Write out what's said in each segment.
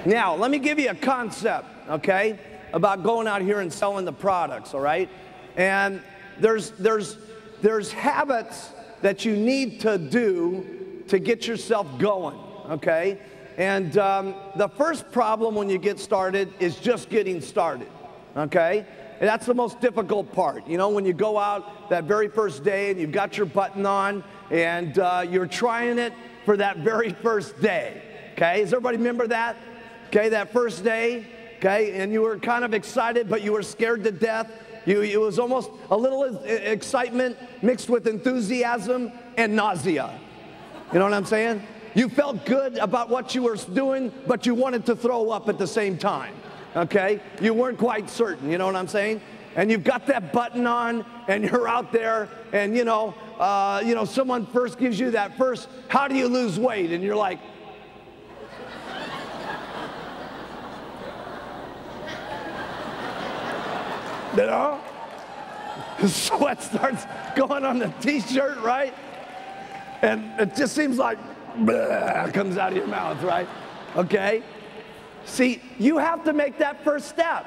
Now, let me give you a concept, okay, about going out here and selling the products, all right? And there's habits that you need to do to get yourself going, okay? And the first problem when you get started is just getting started, okay? And that's the most difficult part. You know, when you go out that very first day and you've got your button on and you're trying it for that very first day, okay? Does everybody remember that? Okay, that first day, okay, and you were kind of excited, but you were scared to death. It was almost a little excitement mixed with enthusiasm and nausea. You know what I'm saying? You felt good about what you were doing, but you wanted to throw up at the same time, okay? You weren't quite certain, you know what I'm saying? And you've got that button on, and you're out there, and you know, someone first gives you that first, how do you lose weight? And you're like, you know, sweat starts going on the t-shirt, right? And it just seems like comes out of your mouth, right? Okay? See, you have to make that first step,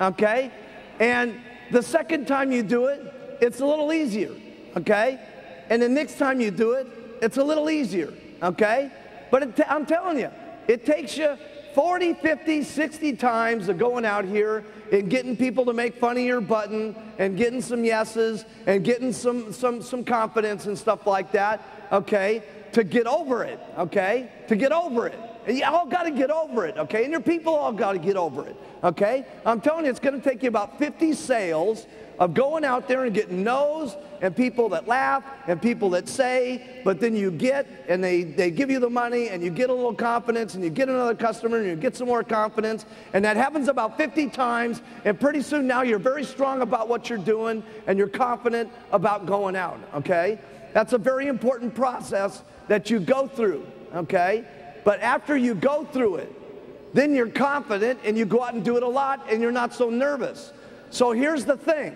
okay? And the second time you do it, it's a little easier, okay? And the next time you do it, it's a little easier, okay? But I'm telling you, it takes you 40, 50, 60 times of going out here and getting people to make fun of your button and getting some yeses and getting some confidence and stuff like that, okay, to get over it, okay, to get over it. And you all got to get over it, okay, and your people all got to get over it, okay. I'm telling you, it's going to take you about 50 sales of going out there and getting no's and people that laugh and people that say, but then you get, and they give you the money and you get a little confidence and you get another customer and you get some more confidence, and that happens about 50 times, and pretty soon now you're very strong about what you're doing and you're confident about going out, okay? That's a very important process that you go through, okay? But after you go through it, then you're confident and you go out and do it a lot and you're not so nervous. So here's the thing.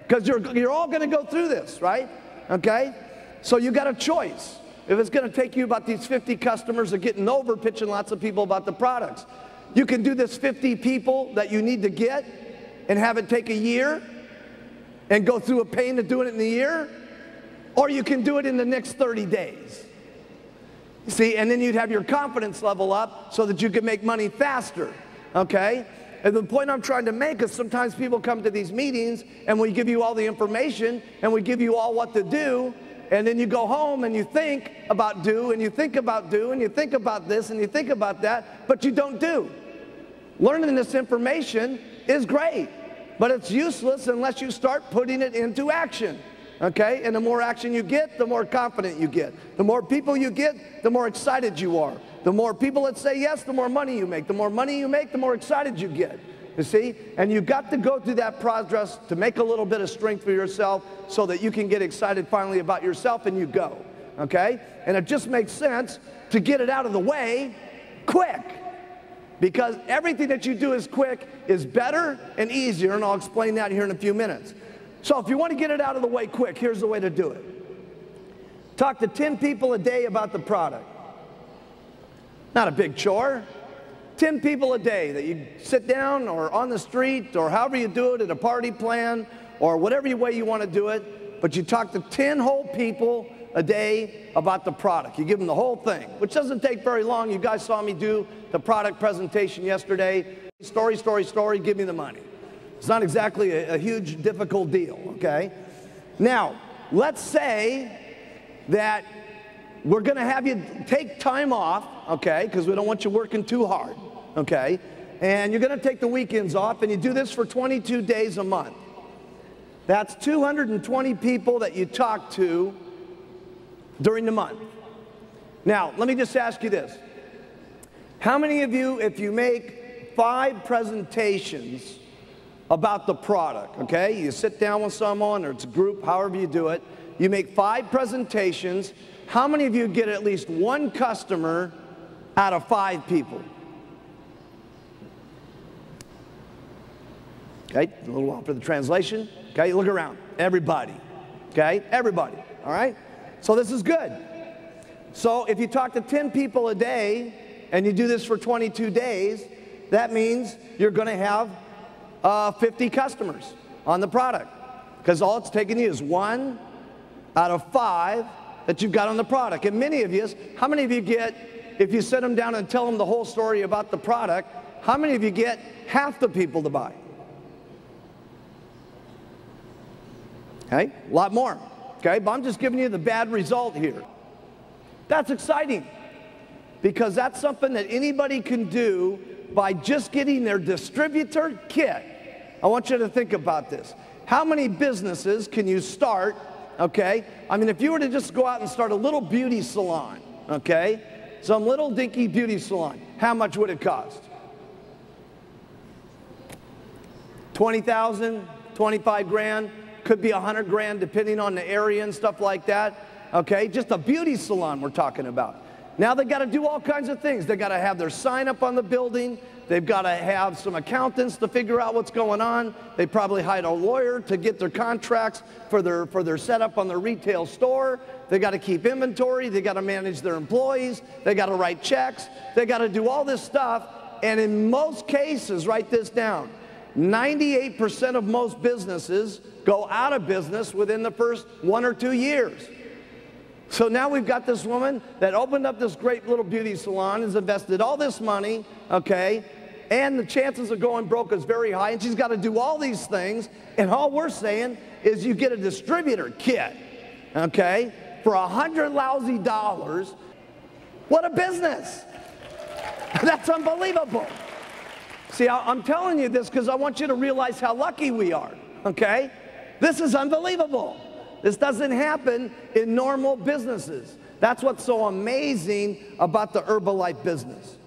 Because you're all going to go through this, right? Okay? So you got a choice. If it's going to take you about these 50 customers of getting over pitching lots of people about the products, you can do this 50 people that you need to get and have it take a year and go through a pain of doing it in a year, or you can do it in the next 30 days. See, and then you'd have your confidence level up so that you can make money faster, okay? And the point I'm trying to make is sometimes people come to these meetings and we give you all the information and we give you all what to do, and then you go home and you think about do and you think about do and you think about this and you think about that, but you don't do. Learning this information is great, but it's useless unless you start putting it into action. Okay, and the more action you get, the more confident you get. The more people you get, the more excited you are. The more people that say yes, the more money you make. The more money you make, the more excited you get. You see? And you've got to go through that process to make a little bit of strength for yourself so that you can get excited finally about yourself, and you go. Okay? And it just makes sense to get it out of the way quick. Because everything that you do is quick is better and easier, and I'll explain that here in a few minutes. So if you want to get it out of the way quick, here's the way to do it. Talk to 10 people a day about the product. Not a big chore. 10 people a day that you sit down or on the street or however you do it at a party plan or whatever way you want to do it, but you talk to 10 whole people a day about the product. You give them the whole thing, which doesn't take very long. You guys saw me do the product presentation yesterday. Story, story, story, give me the money. It's not exactly a huge, difficult deal, okay? Now, let's say that we're going to have you take time off, okay, because we don't want you working too hard, okay? And you're going to take the weekends off, and you do this for 22 days a month. That's 220 people that you talk to during the month. Now, let me just ask you this. How many of you, if you make 5 presentations about the product, okay? You sit down with someone, or it's a group, however you do it. You make 5 presentations. How many of you get at least 1 customer out of 5 people? Okay, a little while for the translation. Okay, look around. Everybody. Okay, everybody. All right? So this is good. So if you talk to 10 people a day, and you do this for 22 days, that means you're going to have 50 customers on the product. Because all it's taking you is 1 out of 5 that you've got on the product. And many of you, how many of you get, if you sit them down and tell them the whole story about the product, how many of you get half the people to buy? Okay, a lot more. Okay, but I'm just giving you the bad result here. That's exciting because that's something that anybody can do by just getting their distributor kit. I want you to think about this. How many businesses can you start, okay? I mean, if you were to just go out and start a little beauty salon, okay? Some little dinky beauty salon, how much would it cost? 20,000, 25 grand, could be 100 grand depending on the area and stuff like that, okay? Just a beauty salon we're talking about. Now they got to do all kinds of things. They got to have their sign up on the building. They've got to have some accountants to figure out what's going on. They probably hired a lawyer to get their contracts for their setup on their retail store. They got to keep inventory. They got to manage their employees. They got to write checks. They got to do all this stuff. And in most cases, write this down, 98% of most businesses go out of business within the first 1 or 2 years. So now we've got this woman that opened up this great little beauty salon, has invested all this money, okay, and the chances of going broke is very high, and she's got to do all these things, and all we're saying is you get a distributor kit, okay, for $100 lousy. What a business! That's unbelievable. See, I'm telling you this because I want you to realize how lucky we are, okay? This is unbelievable. This doesn't happen in normal businesses. That's what's so amazing about the Herbalife business.